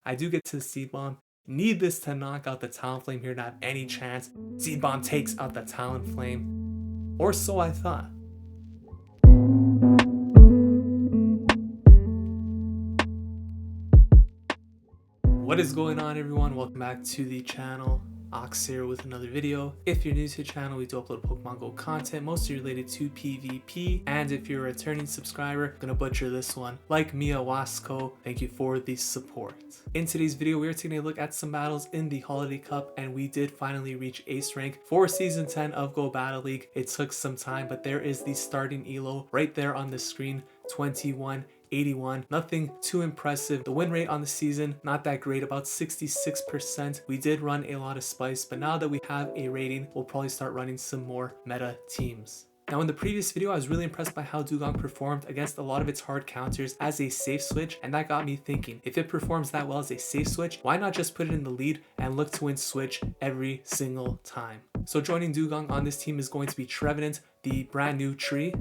I do get to the Seed Bomb. Need this to knock out the Talonflame here to have any chance. Seed Bomb takes out the Talonflame. Or so I thought. What is going on, everyone? Welcome back to the channel. Ox here with another video. If you're new to the channel, we do upload Pokemon Go content, mostly related to PvP. And if you're a returning subscriber, I'm gonna butcher this one. Like Mia Wasco, thank you for the support. In today's video, we are taking a look at some battles in the Holiday Cup, and we did finally reach Ace rank for Season 10 of Go Battle League. It took some time, but there is the starting elo right there on the screen, 2181. Nothing too impressive. The win rate on the season, not that great, about 66%. We did run a lot of spice, but now that we have a rating, we'll probably start running some more meta teams. Now in the previous video, I was really impressed by how Dewgong performed against a lot of its hard counters as a safe switch, and that got me thinking, if it performs that well as a safe switch, why not just put it in the lead and look to win switch every single time? So joining Dewgong on this team is going to be Trevenant, the brand new tree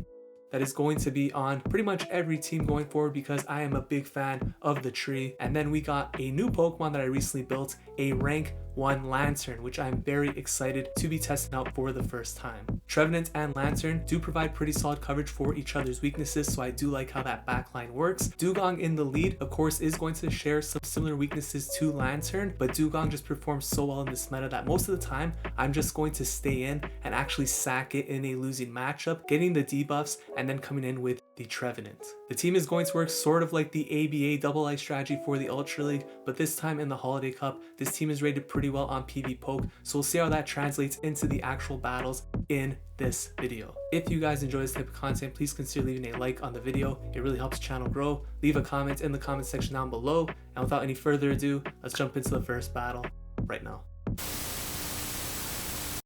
that is going to be on pretty much every team going forward because I am a big fan of the tree. And then we got a new Pokemon that I recently built, a rank 1 Lanturn, which I'm very excited to be testing out for the first time. Trevenant and Lanturn do provide pretty solid coverage for each other's weaknesses, so I do like how that backline works. Dewgong in the lead, of course, is going to share some similar weaknesses to Lanturn, but Dewgong just performs so well in this meta that most of the time I'm just going to stay in and actually sack it in a losing matchup, getting the debuffs and then coming in with the Trevenant. The team is going to work sort of like the ABA double ice strategy for the Ultra League, but this time in the Holiday Cup, this team is rated pretty well on pvpoke, so we'll see how that translates into the actual battles in this video. If you guys enjoy this type of content, please consider leaving a like on the video. It really helps the channel grow. Leave a comment in the comment section down below, and without any further ado, let's jump into the first battle right now.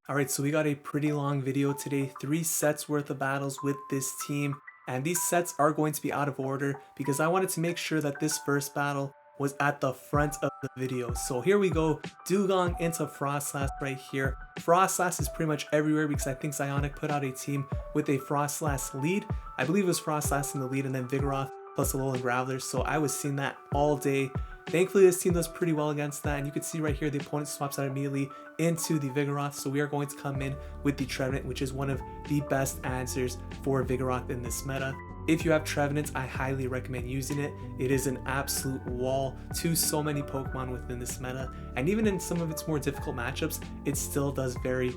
Alright, so we got a pretty long video today, 3 sets worth of battles with this team, and these sets are going to be out of order because I wanted to make sure that this first battle was at the front of the video. So here we go, Dewgong into Froslass right here. Froslass is pretty much everywhere because I think Zionic put out a team with a Froslass lead. I believe it was Froslass in the lead and then Vigoroth plus Alolan Graveler, so I was seeing that all day. Thankfully, this team does pretty well against that, and you can see right here the opponent swaps out immediately into the Vigoroth, so we are going to come in with the Trevenant, which is one of the best answers for Vigoroth in this meta. If you have Trevenant, I highly recommend using it. It is an absolute wall to so many Pokemon within this meta, and even in some of its more difficult matchups, it still does very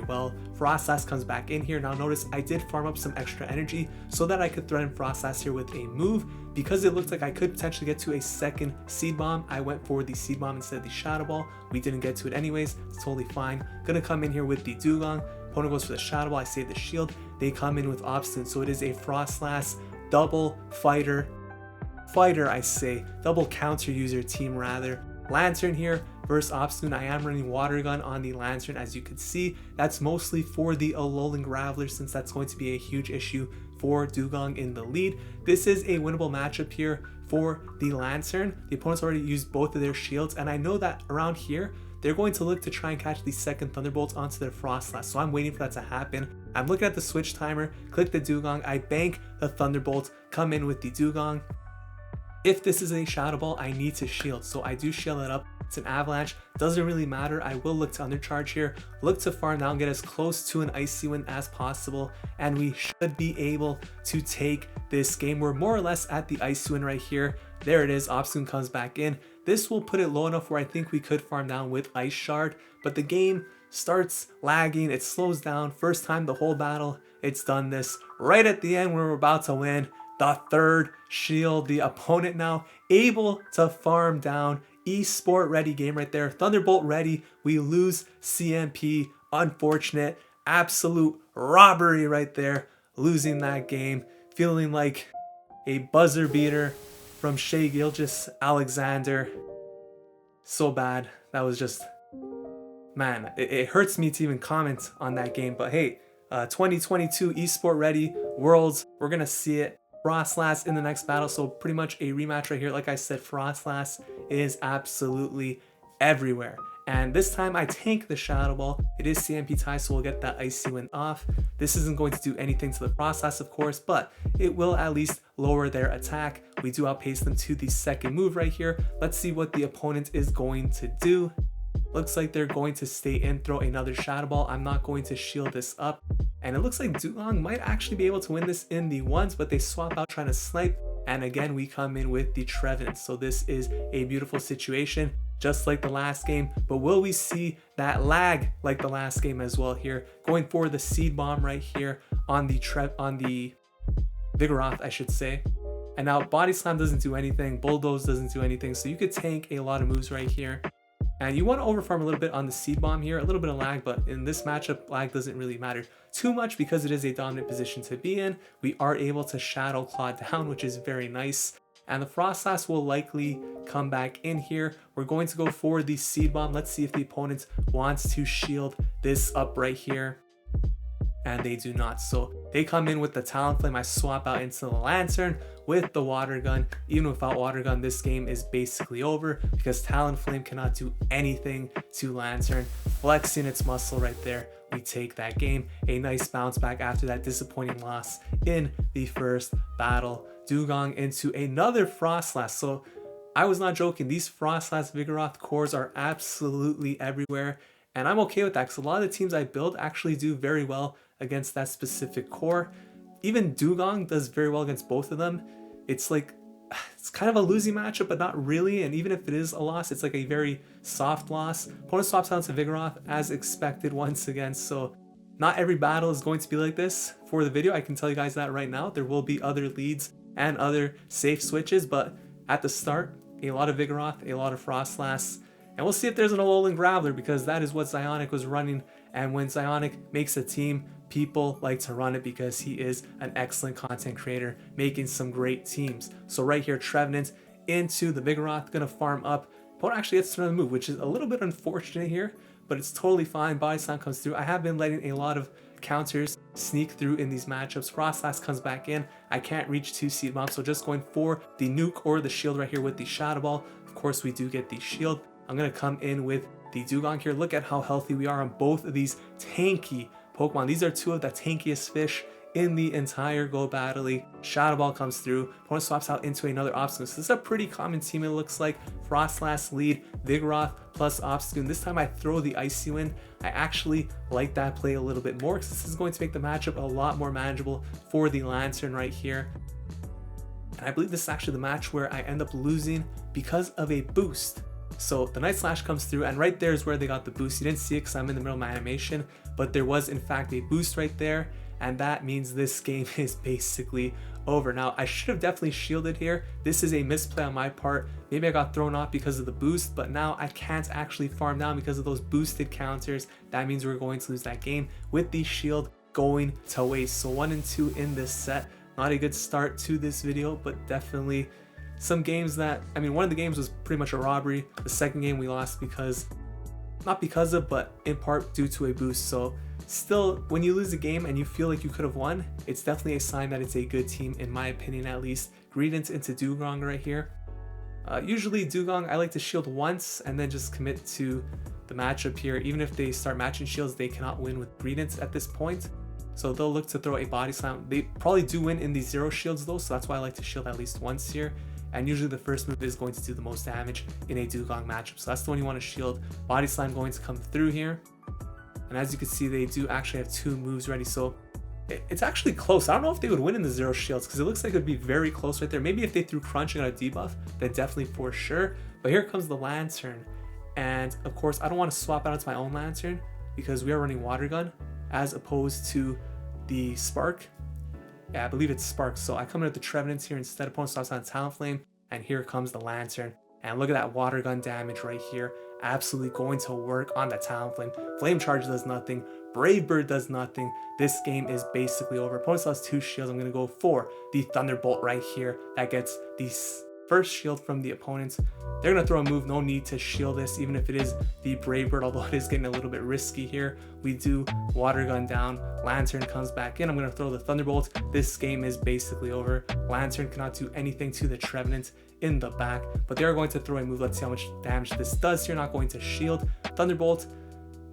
well. Froslass comes back in here. Now notice I did farm up some extra energy so that I could threaten Froslass here with a move. Because it looked like I could potentially get to a second Seed Bomb, I went for the Seed Bomb instead of the Shadow Ball. We didn't get to it anyways, it's totally fine. Gonna come in here with the Dewgong. Opponent goes for the Shadow Ball, I save the shield. They come in with Obstinate, so it is a Froslass double double counter user team rather. Lanturn here versus Obstinate. I am running Water Gun on the Lanturn, as you can see. That's mostly for the Alolan Graveler since that's going to be a huge issue for Dewgong in the lead. This is a winnable matchup here for the Lanturn. The opponent's already used both of their shields, and I know that around here they're going to look to try and catch the second Thunderbolt onto their Froslass, so I'm waiting for that to happen. I'm looking at the switch timer, click the Dewgong, I bank the Thunderbolt, come in with the Dewgong. If this is a Shadow Ball, I need to shield, so I do shield it up. It's an Avalanche, doesn't really matter. I will look to undercharge here, look to farm down, get as close to an Icy Wind as possible, and we should be able to take this game. We're more or less at the Icy Wind right here. There it is, Obstinate comes back in. This will put it low enough where I think we could farm down with Ice Shard, but the game starts lagging, it slows down. First time the whole battle, it's done this. Right at the end when we're about to win, the third shield, the opponent now able to farm down. Esport ready game right there. Thunderbolt ready. We lose CMP. Unfortunate. Absolute robbery right there. Losing that game. Feeling like a buzzer beater from Shea Gilgeous-Alexander. So bad. That was just... Man, it hurts me to even comment on that game. But hey, 2022 Esport ready. Worlds. We're going to see it. Froslass in the next battle, so pretty much a rematch right here. Like I said, Froslass is absolutely everywhere. And this time I tank the Shadow Ball. It is CMP tie, so we'll get that Icy Wind off. This isn't going to do anything to the Froslass, of course, but it will at least lower their attack. We do outpace them to the second move right here. Let's see what the opponent is going to do. Looks like they're going to stay in, throw another Shadow Ball. I'm not going to shield this up. And it looks like Dewgong might actually be able to win this in the ones, but they swap out trying to snipe. And again, we come in with the Trevenant. So this is a beautiful situation, just like the last game. But will we see that lag like the last game as well here? Going for the Seed Bomb right here on the Vigoroth, I should say. And now Body Slam doesn't do anything, Bulldoze doesn't do anything, so you could tank a lot of moves right here. And you want to overfarm a little bit on the Seed Bomb here, a little bit of lag, but in this matchup, lag doesn't really matter too much because it is a dominant position to be in. We are able to Shadow Claw down, which is very nice. And the Froslass will likely come back in here. We're going to go for the Seed Bomb. Let's see if the opponent wants to shield this up right here. And they do not. So they come in with the Talonflame. I swap out into the Lanturn with the Water Gun. Even without Water Gun, this game is basically over because Talonflame cannot do anything to Lanturn. Flexing its muscle right there, we take that game. A nice bounce back after that disappointing loss in the first battle. Dewgong into another Froslass. So I was not joking. These Froslass Vigoroth cores are absolutely everywhere. And I'm okay with that because a lot of the teams I build actually do very well against that specific core. Even Dewgong does very well against both of them. It's like, it's kind of a losing matchup, but not really. And even if it is a loss, it's like a very soft loss. Opponent swaps down to Vigoroth as expected once again. So not every battle is going to be like this. For the video, I can tell you guys that right now. There will be other leads and other safe switches, but at the start, a lot of Vigoroth, a lot of Froslass. And we'll see if there's an Alolan Graveler because that is what Zionic was running. And when Zionic makes a team, people like to run it because he is an excellent content creator making some great teams. So right here, Trevenant into the Vigoroth, gonna farm up. Opponent actually gets to another move, which is a little bit unfortunate here, but it's totally fine. Body Slam comes through. I have been letting a lot of counters sneak through in these matchups. Froslass comes back in. I can't reach 2 Seed Bombs, so just going for the nuke or the shield right here with the Shadow Ball. Of course, we do get the shield. I'm going to come in with the Dewgong here. Look at how healthy we are on both of these tanky Pokemon. These are two of the tankiest fish in the entire Go Battle League. Shadow Ball comes through. Opponent swaps out into another Obstagoon. So this is a pretty common team, it looks like. Froslass lead, Vigoroth plus Obstagoon. This time I throw the Icy Wind. I actually like that play a little bit more because this is going to make the matchup a lot more manageable for the Lanturn right here. And I believe this is actually the match where I end up losing because of a boost. So the Night Slash comes through, and right there is where they got the boost. You didn't see it because I'm in the middle of my animation, but there was in fact a boost right there, and that means this game is basically over. Now, I should have definitely shielded here. This is a misplay on my part. Maybe I got thrown off because of the boost, but now I can't actually farm down because of those boosted counters. That means we're going to lose that game with the shield going to waste. So 1 and 2 in this set. Not a good start to this video, but definitely some games that, I mean, one of the games was pretty much a robbery. The second game we lost because, not because of, but in part due to a boost. So still, when you lose a game and you feel like you could have won, it's definitely a sign that it's a good team, in my opinion at least. Greedent into Dewgong right here. Usually Dewgong, I like to shield once and then just commit to the matchup here. Even if they start matching shields, they cannot win with Greedent at this point. So they'll look to throw a Body Slam. They probably do win in the 0 shields though, so that's why I like to shield at least once here. And usually the first move is going to do the most damage in a Dewgong matchup. So that's the one you want to shield. Body Slam going to come through here. And as you can see, they do actually have 2 moves ready. So it's actually close. I don't know if they would win in the 0 shields because it looks like it would be very close right there. Maybe if they threw Crunch and got a debuff, then definitely for sure. But here comes the Lanturn. And of course, I don't want to swap out into my own Lanturn because we are running Water Gun as opposed to the Spark. Yeah, I believe it's Spark. So I come in with the Trevenant here instead. Opponent stops on Talonflame, and here comes the Lanturn. And look at that Water Gun damage right here. Absolutely going to work on the Talonflame. Flame Charge does nothing. Brave Bird does nothing. This game is basically over. Opponent still has 2 shields. I'm going to go for the Thunderbolt right here. That gets the first shield from the opponent. They're going to throw a move. No need to shield this, even if it is the Brave Bird, although it is getting a little bit risky here. We do Water Gun down. Lanturn comes back in. I'm going to throw the Thunderbolt. This game is basically over. Lanturn cannot do anything to the Trevenant in the back, but they're going to throw a move. Let's see how much damage this does here. Not going to shield. Thunderbolt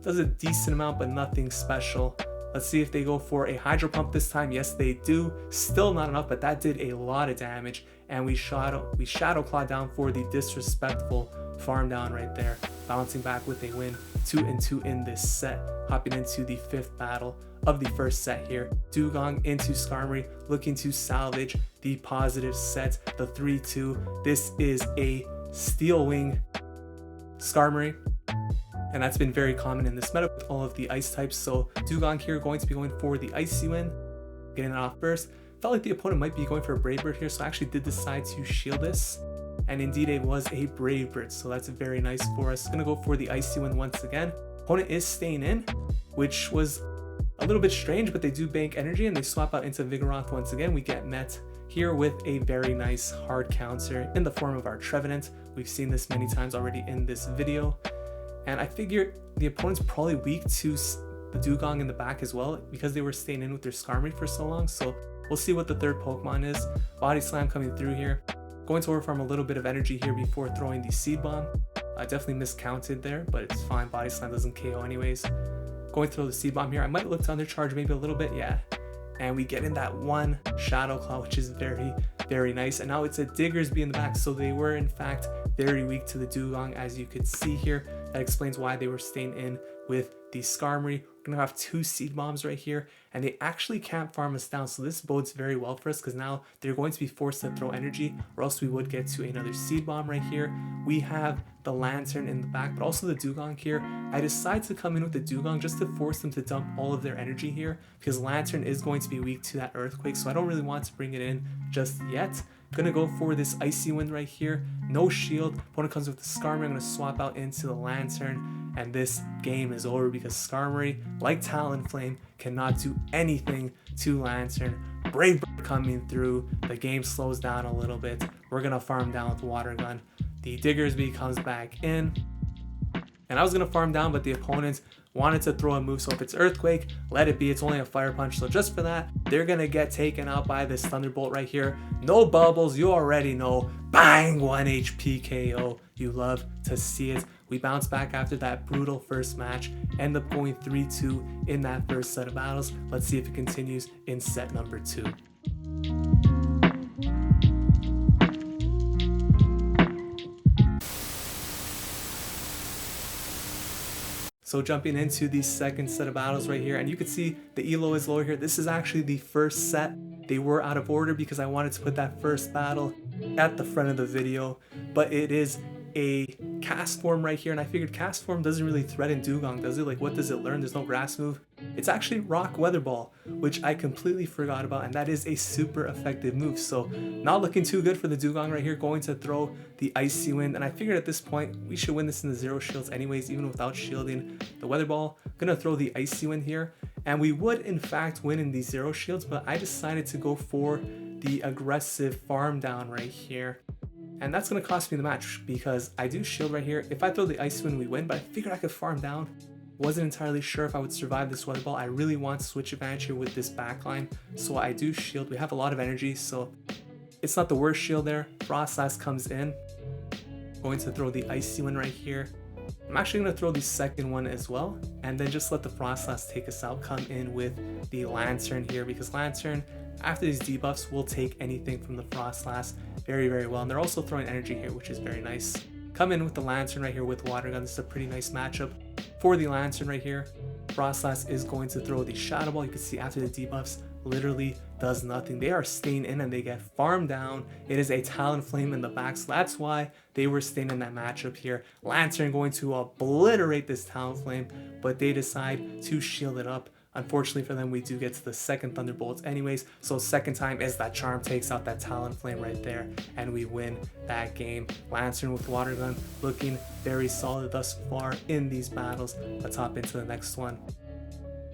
does a decent amount, but nothing special. Let's see if they go for a Hydro Pump this time. Yes, they do. Still not enough, but that did a lot of damage. And we Shadow Claw down for the disrespectful farm down right there. Bouncing back with a win. 2-2 in this set. Hopping into the 5th battle of the first set here. Dewgong into Skarmory, looking to salvage the positive set, the 3-2. This is a Steel Wing Skarmory, and that's been very common in this meta with all of the ice types. So Dewgong here going to be going for the Icy Wind, getting it off first. Felt like the opponent might be going for a Brave Bird here, so I actually did decide to shield this, and indeed it was a Brave Bird, so that's very nice for us. Gonna go for the Icy Wind once again. Opponent is staying in, which was a little bit strange, but they do bank energy and they swap out into Vigoroth once again. We get met here with a very nice hard counter in the form of our Trevenant. We've seen this many times already in this video, and I figure the opponent's probably weak to the Dewgong in the back as well because they were staying in with their Skarmory for so long. So we'll see what the third Pokemon is. Body Slam coming through here. Going to overfarm a little bit of energy here before throwing the Seed Bomb. I definitely miscounted there, but it's fine. Body Slam doesn't KO anyways. Going to throw the Seed Bomb here. I might look to undercharge maybe a little bit, yeah. And we get in that one Shadow Claw, which is very, very nice. And now it's a Diggersby in the back, so they were in fact very weak to the Dewgong, as you could see here. That explains why they were staying in with the Skarmory. We're gonna have 2 Seed Bombs right here, and they actually can't farm us down, so this bodes very well for us because now they're going to be forced to throw energy, or else we would get to another Seed Bomb right here. We have the Lanturn in the back, but also the Dewgong here. I decided to come in with the Dewgong just to force them to dump all of their energy here, because Lanturn is going to be weak to that Earthquake, so I don't really want to bring it in just yet. Gonna go for this Icy Wind right here. No shield. Opponent comes with the Skarmory. I'm gonna swap out into the Lanturn, and this game is over because Skarmory, like Talonflame, cannot do anything to Lanturn. Brave Bird coming through. The game slows down a little bit. We're gonna farm down with Water Gun. The Diggersby comes back in, and I was gonna farm down, but the opponent wanted to throw a move, so if it's Earthquake, let it be. It's only a Fire Punch, so just for that, they're gonna get taken out by this Thunderbolt right here. No bubbles, you already know. Bang, 1 HP KO. You love to see it. We bounce back after that brutal first match, end up going 3-2 in that first set of battles. Let's see if it continues in set number 2. So jumping into the second set of battles right here, and you can see the elo is lower here. This is actually the first set. They were out of order because I wanted to put that first battle at the front of the video, but it is a Castform right here, and I figured Castform doesn't really threaten Dewgong, does it? Like, what does it learn? There's no grass move. It's actually Rock Weather Ball, which I completely forgot about, and that is a super effective move. So not looking too good for the Dewgong right here, going to throw the Icy Wind, and I figured at this point we should win this in the 0 shields anyways, even without shielding the Weather Ball. Gonna throw the Icy Wind here, and we would in fact win in the 0 shields, but I decided to go for the aggressive farm down right here. And that's going to cost me the match because I do shield right here. If I throw the Ice Wind, we win, but I figured I could farm down. Wasn't entirely sure if I would survive this Weather Ball. I really want switch advantage here with this backline, so I do shield. We have a lot of energy, so it's not the worst shield there. Froslass comes in. Going to throw the Icy Wind right here. I'm actually going to throw the second one as well, and then just let the Froslass take us out. Come in with the Lanturn here, because Lanturn, after these debuffs, will take anything from the Froslass very, very well. And they're also throwing energy here, which is very nice. Come in with the Lanturn right here with Water Gun. This is a pretty nice matchup for the Lanturn right here. Froslass is going to throw the Shadow Ball. You can see after the debuffs, literally does nothing. They are staying in and they get farmed down. It is a Talonflame in the back, so that's why they were staying in that matchup here. Lanturn going to obliterate this Talonflame, but they decide to shield it up. Unfortunately for them, we do get to the second Thunderbolts anyways, so second time is that charm, takes out that Talonflame right there, and we win that game. Lanturn with Water Gun looking very solid thus far in these battles. Let's hop into the next one.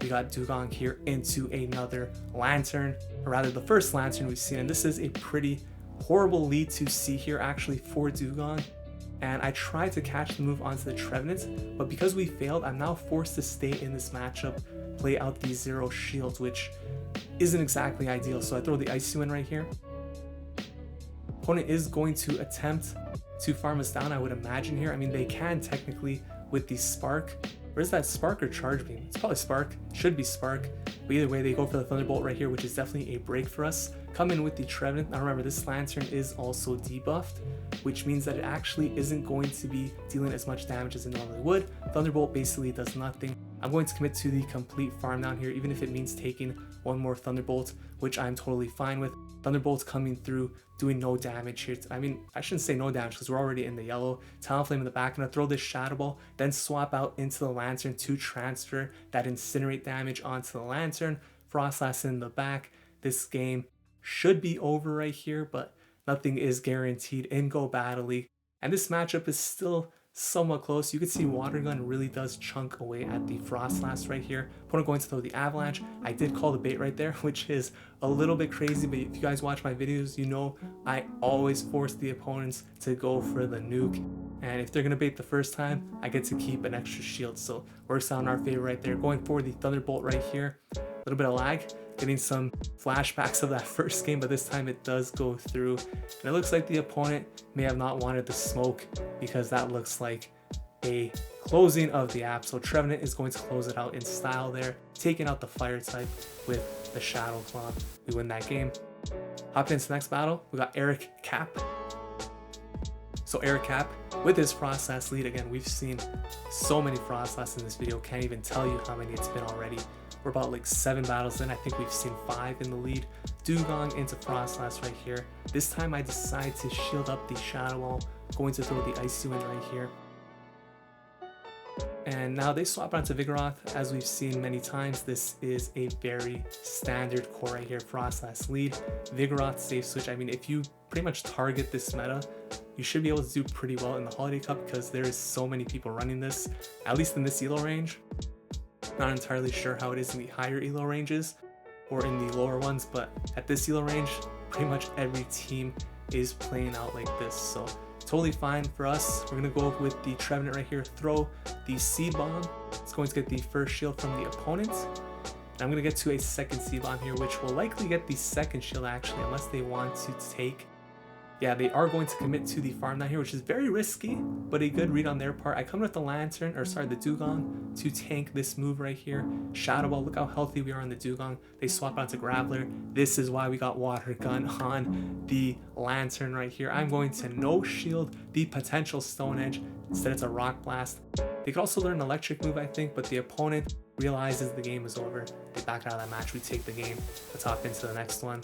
We got Dewgong here into another Lanturn, or rather the first Lanturn we've seen, and this is a pretty horrible lead to see here actually for Dewgong. And I tried to catch the move onto the Trevenant, but because we failed, I'm now forced to stay in this matchup, play out these 0 shields, which isn't exactly ideal. So I throw the Icy Wind right here. Opponent is going to attempt to farm us down, I would imagine here. I mean, they can technically with the Spark, Or is that Spark or Charge Beam? It's probably Spark. Should be Spark. But either way, they go for the Thunderbolt right here, which is definitely a break for us. Come in with the Trevenant. Now remember, this Lanturn is also debuffed, which means that it actually isn't going to be dealing as much damage as it normally would. Thunderbolt basically does nothing. I'm going to commit to the complete farm down here, even if it means taking one more Thunderbolt, which I'm totally fine with. Thunderbolt's coming through, doing no damage here. I mean, I shouldn't say no damage because we're already in the yellow. Talonflame in the back, gonna throw this Shadow Ball, then swap out into the Lanturn to transfer that Incinerate damage onto the Lanturn. Froslass in the back. This game should be over right here, but nothing is guaranteed in Go Battle League. And this matchup is still somewhat close. You can see Water Gun really does chunk away at the Froslass right here. Opponent going to throw the Avalanche. I did call the bait right there, which is a little bit crazy, but if you guys watch my videos, you know I always force the opponents to go for the nuke. And if they're going to bait the first time, I get to keep an extra shield. So works out in our favor right there. Going for the Thunderbolt right here. A little bit of lag. Getting some flashbacks of that first game, but this time it does go through. And it looks like the opponent may have not wanted the smoke because that looks like a closing of the app. So Trevenant is going to close it out in style there, taking out the fire type with the Shadow Claw. We win that game. Hop into the next battle. We got Eric Cap. So Eric Cap with his Froslass lead. Again, we've seen so many Froslass in this video. Can't even tell you how many it's been already. We're about like 7 battles in. I think we've seen 5 in the lead. Dewgong into Froslass right here. This time I decide to shield up the Shadow Ball. Going to throw the Icy Wind right here. And now they swap onto Vigoroth. As we've seen many times, this is a very standard core right here. Froslass lead. Vigoroth safe switch. I mean, if you pretty much target this meta, you should be able to do pretty well in the Holiday Cup because there is so many people running this, at least in this elo range. Not entirely sure how it is in the higher elo ranges or in the lower ones, but at this elo range, pretty much every team is playing out like this. So totally fine for us. We're gonna go with the Trevenant right here, throw the Seed Bomb. It's going to get the first shield from the opponent. And I'm gonna get to a second Seed Bomb here, which will likely get the second shield actually, unless they want to take. Yeah, they are going to commit to the farm down here, which is very risky, but a good read on their part. I come with the Lanturn, or sorry, the Dewgong to tank this move right here. Shadow Ball, look how healthy we are on the Dewgong. They swap out to Graveler. This is why we got Water Gun on the Lanturn right here. I'm going to no shield the potential Stone Edge. Instead, it's a Rock Blast. They could also learn an electric move, I think, but the opponent realizes the game is over. They back out of that match. We take the game. Let's hop into the next one.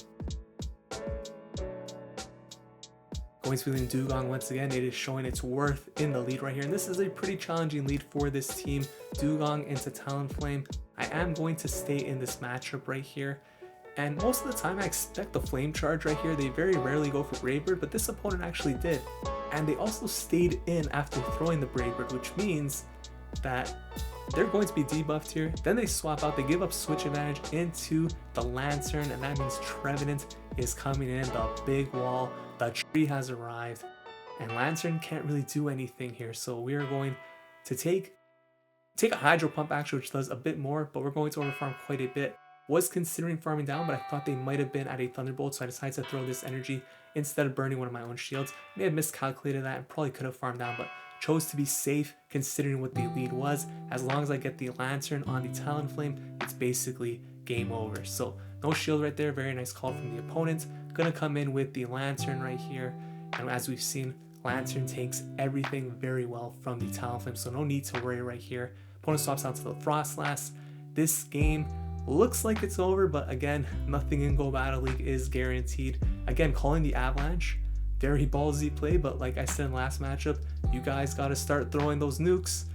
Going to the Dewgong once again, it is showing its worth in the lead right here. And this is a pretty challenging lead for this team. Dewgong into Talonflame. I am going to stay in this matchup right here. And most of the time I expect the Flame Charge right here. They very rarely go for Brave Bird, but this opponent actually did. And they also stayed in after throwing the Brave Bird, which means that they're going to be debuffed here. Then they swap out, they give up switch advantage into the Lanturn, and that means Trevenant is coming in, the big wall, the tree has arrived, and Lanturn can't really do anything here. So we are going to take a Hydro Pump actually, which does a bit more, but we're going to overfarm quite a bit. Was considering farming down, but I thought they might have been at a Thunderbolt, so I decided to throw this energy instead of burning one of my own shields. May have miscalculated that and probably could have farmed down, but chose to be safe considering what the lead was. As long as I get the Lanturn on the Talonflame, it's basically game over. So no shield right there, very nice call from the opponent. Gonna come in with the Lanturn right here, and as we've seen, Lanturn takes everything very well from the Talonflame, so no need to worry right here. Opponent swaps out to the Froslass. This game looks like it's over, but again, nothing in Go Battle League is guaranteed. Again, calling the Avalanche, very ballsy play, but like I said in last matchup, you guys got to start throwing those nukes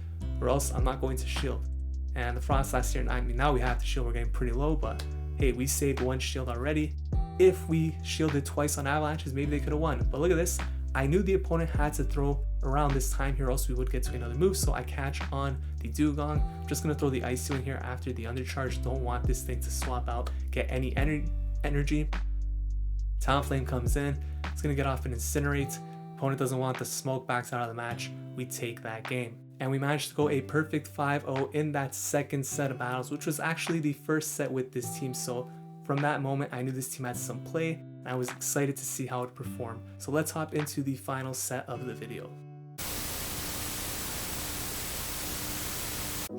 or else I'm not going to shield. And the Froslass here, I mean, now we have to shield, we're getting pretty low, but hey, we saved one shield already. If we shielded twice on Avalanches, maybe they could have won. But look at this, I knew the opponent had to throw around this time here, else we would get to another move, so I catch on the Dewgong. I'm just going to throw the Icy in here after the undercharge. Don't want this thing to swap out, get any energy. Talonflame comes in, it's going to get off and Incinerate. Opponent doesn't want the smoke, backs out of the match. We take that game. And we managed to go a perfect 5-0 in that second set of battles, which was actually the first set with this team. So from that moment, I knew this team had some play, and I was excited to see how it performed. So let's hop into the final set of the video.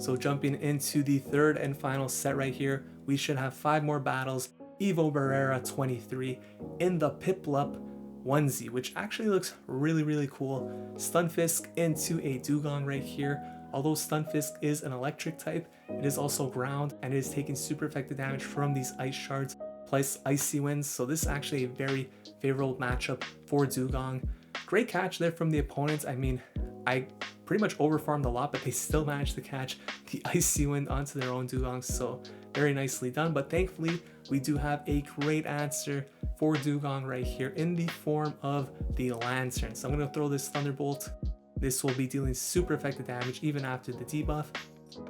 So jumping into the third and final set right here, we should have 5 more battles. Evo Barrera 23 in the Piplup onesie, which actually looks really cool. Stunfisk into a Dewgong right here. Although Stunfisk is an electric type, it is also ground and it is taking super effective damage from these ice shards plus icy winds. So this is actually a very favorable matchup for Dewgong. Great catch there from the opponents. I mean, I pretty much overfarmed a lot, but they still managed to catch the icy wind onto their own Dewgong. So very nicely done. But thankfully, we do have a great answer for Dewgong right here in the form of the Lanturn. So I'm going to throw this Thunderbolt. This will be dealing super effective damage even after the debuff.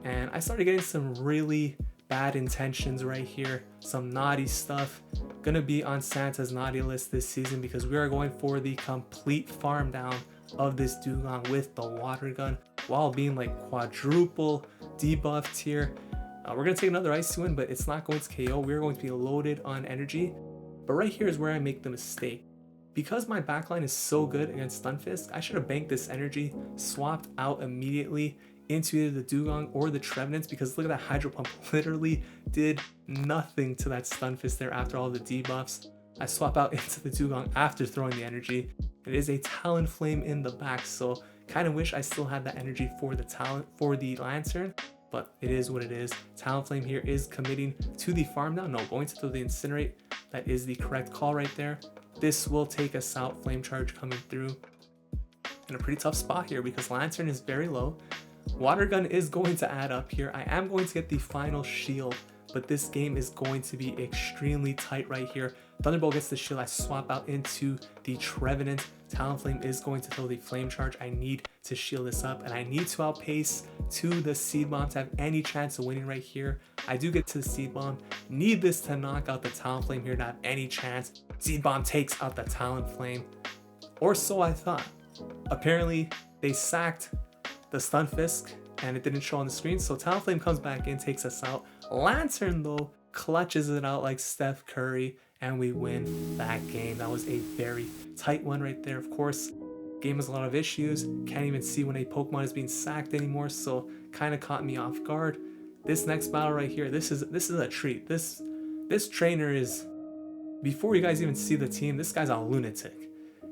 And I started getting some really bad intentions right here. Some naughty stuff. Gonna be on Santa's naughty list this season because we are going for the complete farm down of this Dewgong with the water gun while being like quadruple debuffed here. We're gonna take another Icy Wind, but it's not going to KO. We're going to be loaded on energy. But right here is where I make the mistake. Because my backline is so good against Stunfisk, I should have banked this energy, swapped out immediately into either the Dewgong or the Trevenant, because look at that Hydro Pump literally did nothing to that Stunfisk there after all the debuffs. I swap out into the Dewgong after throwing the energy. It is a Talonflame in the back, so kind of wish I still had that energy for the Lanturn, but it is what it is. Talonflame here is committing to the farm down. No, going to throw the Incinerate. That is the correct call right there. This will take us out. Flame Charge coming through in a pretty tough spot here because Lanturn is very low. Water Gun is going to add up here. I am going to get the final shield, but this game is going to be extremely tight right here. Thunderbolt gets the shield. I swap out into the Trevenant. Talonflame is going to throw the Flame Charge. I need to shield this up, and I need to outpace to the Seed Bomb to have any chance of winning right here. I do get to the Seed Bomb. Need this to knock out the Talonflame here to have any chance. Seed Bomb takes out the Talonflame. Or so I thought. Apparently, they sacked the Stunfisk, and it didn't show on the screen, so Talonflame comes back in, takes us out. Lanturn, though, clutches it out like Steph Curry, and we win that game. That was a very tight one right there. Of course, game has a lot of issues. Can't even see when a Pokemon is being sacked anymore, so kind of caught me off guard. This next battle right here, this is a treat. This trainer is, before you guys even see the team, this guy's a lunatic.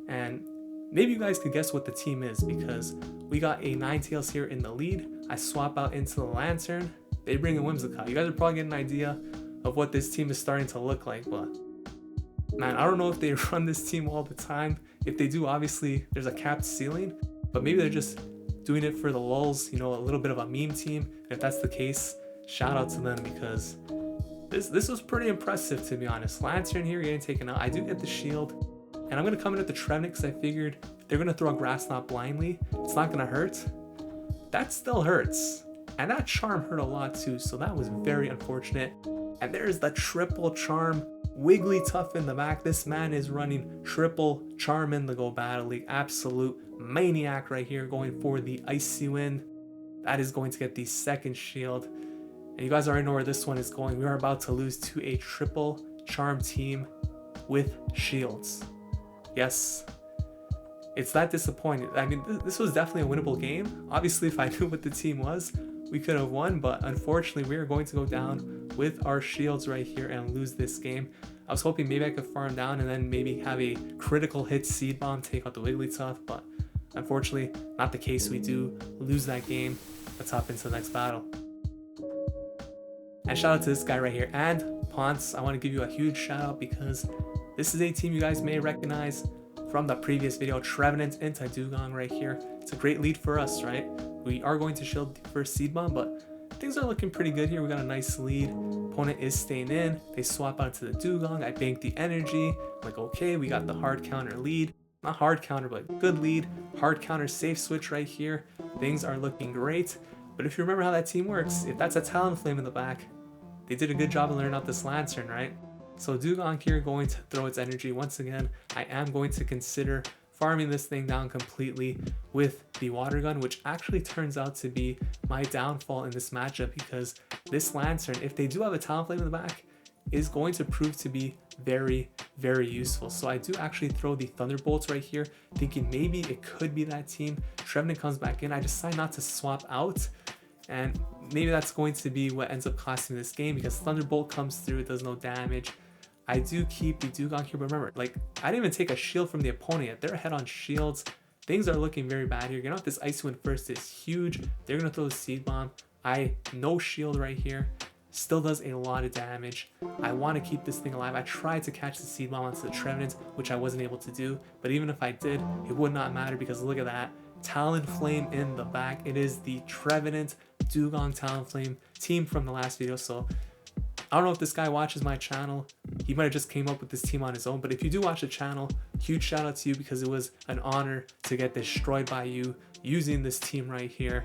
And maybe you guys could guess what the team is, because we got a Ninetales here in the lead. I swap out into the Lanturn. They bring a Whimsicott. You guys are probably getting an idea of what this team is starting to look like, but man, I don't know if they run this team all the time. If they do, obviously there's a capped ceiling, but maybe they're just doing it for the lulz, you know, a little bit of a meme team. And if that's the case, shout out to them, because this was pretty impressive, to be honest. Lanturn here getting taken out. I do get the shield. And I'm going to come in at the Trevenant because I figured they're going to throw a Grass Knot blindly. It's not going to hurt. That still hurts. And that Charm hurt a lot too, so that was very unfortunate. And there's the triple Charm. Wigglytuff in the back. This man is running triple Charm in the Go Battle League. Absolute maniac right here, going for the Icy Wind. That is going to get the second shield. And you guys already know where this one is going. We are about to lose to a triple Charm team with shields. Yes, it's that disappointing. I mean, this was definitely a winnable game. Obviously, if I knew what the team was, we could have won, but unfortunately, we are going to go down with our shields right here and lose this game. I was hoping maybe I could farm down and then maybe have a critical hit Seed Bomb, take out the Wigglytuff, but unfortunately, not the case. We do lose that game. Let's hop into the next battle. And shout out to this guy right here, and Ponce. I want to give you a huge shout out because this is a team you guys may recognize from the previous video. Trevenant into Dewgong right here. It's a great lead for us, right? We are going to shield the first Seed Bomb, but things are looking pretty good here. We got a nice lead. Opponent is staying in. They swap out to the Dewgong. I bank the energy. Like, okay, we got the hard counter lead. Not hard counter, but good lead. Hard counter safe switch right here. Things are looking great. But if you remember how that team works, if that's a Talonflame in the back, they did a good job of learning out this Lanturn, right? So Dewgong here going to throw its energy once again. I am going to consider farming this thing down completely with the Water Gun, which actually turns out to be my downfall in this matchup, because this Lanturn, if they do have a Talonflame in the back, is going to prove to be very, very useful. So I do actually throw the Thunderbolts right here, thinking maybe it could be that team. Trevenant comes back in. I decide not to swap out, and maybe that's going to be what ends up costing this game, because Thunderbolt comes through, it does no damage. I do keep the Dewgong here, but remember, like, I didn't even take a shield from the opponent yet. They're ahead on shields. Things are looking very bad here. Getting off this Icy Wind first is huge. They're going to throw the Seed Bomb. No shield right here. Still does a lot of damage. I want to keep this thing alive. I tried to catch the Seed Bomb onto the Trevenant, which I wasn't able to do. But even if I did, it would not matter, because look at that. Talonflame in the back. It is the Trevenant Dewgong Talonflame team from the last video. So I don't know if this guy watches my channel. He might have just came up with this team on his own, but if you do watch the channel, huge shout out to you, because it was an honor to get destroyed by you using this team right here.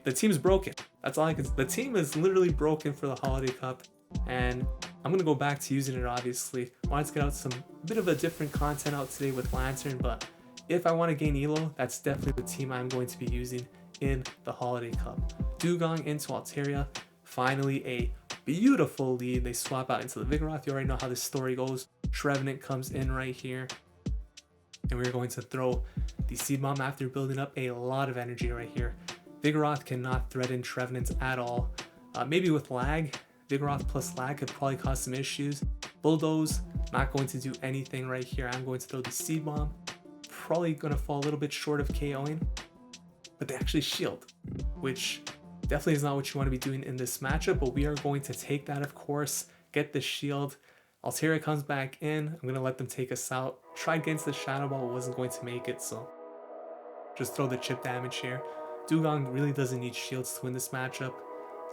The team's broken. That's all I can say. The team is literally broken for the Holiday Cup, and I'm gonna go back to using it. Obviously, I wanted to get out some bit of a different content out today with Lanturn, but if I want to gain Elo, that's definitely the team I'm going to be using in the Holiday Cup. Dewgong into Altaria. Finally, a beautiful lead. They swap out into the Vigoroth. You already know how this story goes. Trevenant comes in right here, and we're going to throw the Seed Bomb after building up a lot of energy right here. Vigoroth cannot threaten Trevenant at all. Maybe with lag, Vigoroth plus lag could probably cause some issues. Bulldoze, not going to do anything right here. I'm going to throw the Seed Bomb. Probably going to fall a little bit short of KOing, but they actually shield, which definitely is not what you want to be doing in this matchup, but we are going to take that, of course, get the shield. Altaria comes back in. I'm going to let them take us out. Tried against the Shadow Ball, but wasn't going to make it, so just throw the chip damage here. Dewgong really doesn't need shields to win this matchup,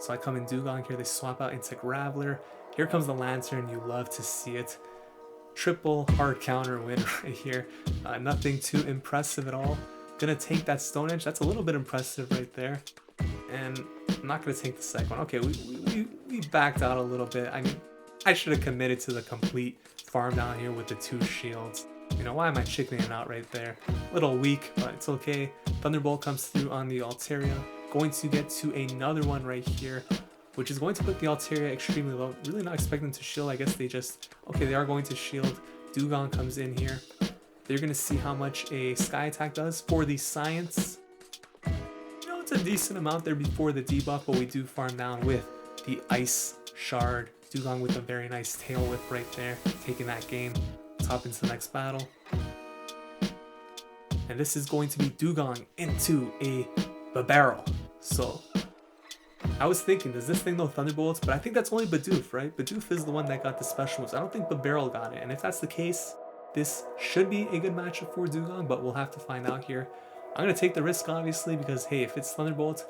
so I come in Dewgong here. They swap out into Graveler. Here comes the Lanturn. You love to see it. Triple hard counter win right here. Nothing too impressive at all. Gonna take that Stone Edge. That's a little bit impressive right there. And I'm not going to take the second one. Okay, we backed out a little bit. I mean, I should have committed to the complete farm down here with the 2 shields. You know, why am I chickening out right there? A little weak, but it's okay. Thunderbolt comes through on the Altaria. Going to get to another one right here, which is going to put the Altaria extremely low. Really not expecting to shield. I guess they just... Okay, they are going to shield. Dewgong comes in here. They're going to see how much a Sky Attack does for the Science. It's a decent amount there before the debuff, but we do farm down with the Ice Shard. Dewgong with a very nice tail whip right there, taking that game. Let's hop into the next battle. And this is going to be Dewgong into a Bibarel. So I was thinking, does this thing know Thunderbolts? But I think that's only Bidoof, right? Bidoof is the one that got the special moves. I don't think Bibarel got it. And if that's the case, this should be a good matchup for Dewgong, but we'll have to find out here. I'm going to take the risk, obviously, because, hey, if it's Thunderbolt,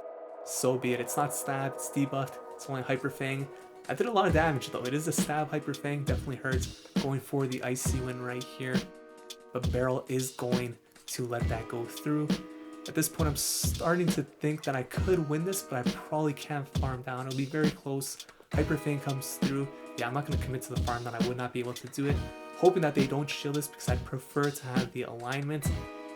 so be it. It's not Stab, it's debuffed, it's only Hyper Fang. I did a lot of damage, though. It is a Stab Hyper Fang, definitely hurts. Going for the Icy Wind right here. But Bibarel is going to let that go through. At this point, I'm starting to think that I could win this, but I probably can't farm down. It'll be very close. Hyper Fang comes through. Yeah, I'm not going to commit to the farm that I would not be able to do it. Hoping that they don't shield this, because I'd prefer to have the alignment.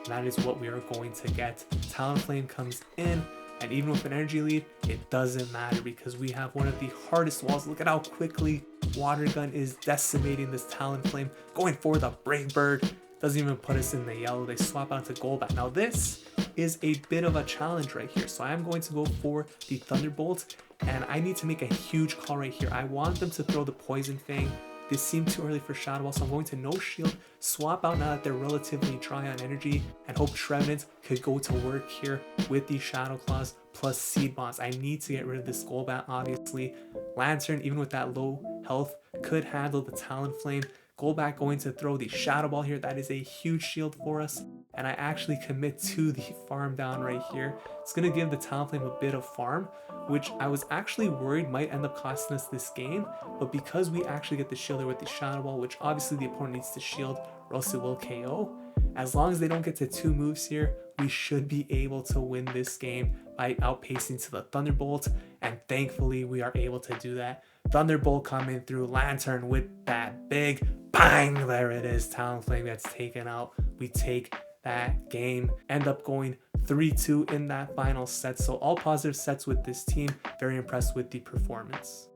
That is what we are going to get. Talonflame comes in, and even with an energy lead, it doesn't matter, because we have one of the hardest walls. Look at how quickly Water Gun is decimating this Talonflame. Going for the Brave Bird. Doesn't even put us in the yellow. They swap out to Golbat. Now this is a bit of a challenge right here. So I am going to go for the Thunderbolt, and I need to make a huge call right here. I want them to throw the Poison Fang. This seemed too early for Shadow Ball, so I'm going to no shield, swap out now that they're relatively dry on energy, and hope Trevenant could go to work here with the Shadow Claws plus Seed Bombs. I need to get rid of this Golbat, obviously. Lanturn, even with that low health, could handle the Talonflame. Golbat going to throw the Shadow Ball here. That is a huge shield for us, and I actually commit to the farm down right here. It's going to give the Talonflame a bit of farm, which I was actually worried might end up costing us this game, but because we actually get the shield with the Shadow Ball, which obviously the opponent needs to shield or else it will KO, as long as they don't get to 2 moves here, we should be able to win this game by outpacing to the Thunderbolt, and thankfully we are able to do that. Thunderbolt coming through, Lanturn with that big bang, there it is. Talonflame gets taken out. We take that game, end up going 3-2 in that final set. So all positive sets with this team. Very impressed with the performance.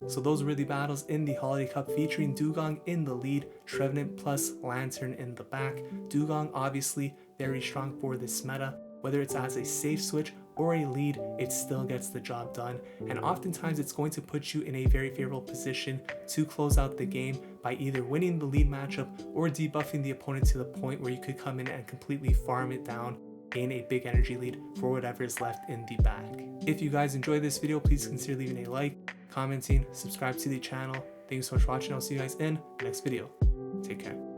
So those were the battles in the Holiday Cup, featuring Dewgong in the lead, Trevenant plus Lanturn in the back. Dewgong obviously very strong for this meta. Whether it's as a safe switch or a lead, it still gets the job done, and oftentimes it's going to put you in a very favorable position to close out the game by either winning the lead matchup or debuffing the opponent to the point where you could come in and completely farm it down, gain a big energy lead for whatever is left in the bag. If you guys enjoyed this video, please consider leaving a like, commenting, subscribe to the channel. Thank you so much for watching. I'll see you guys in the next video. Take care.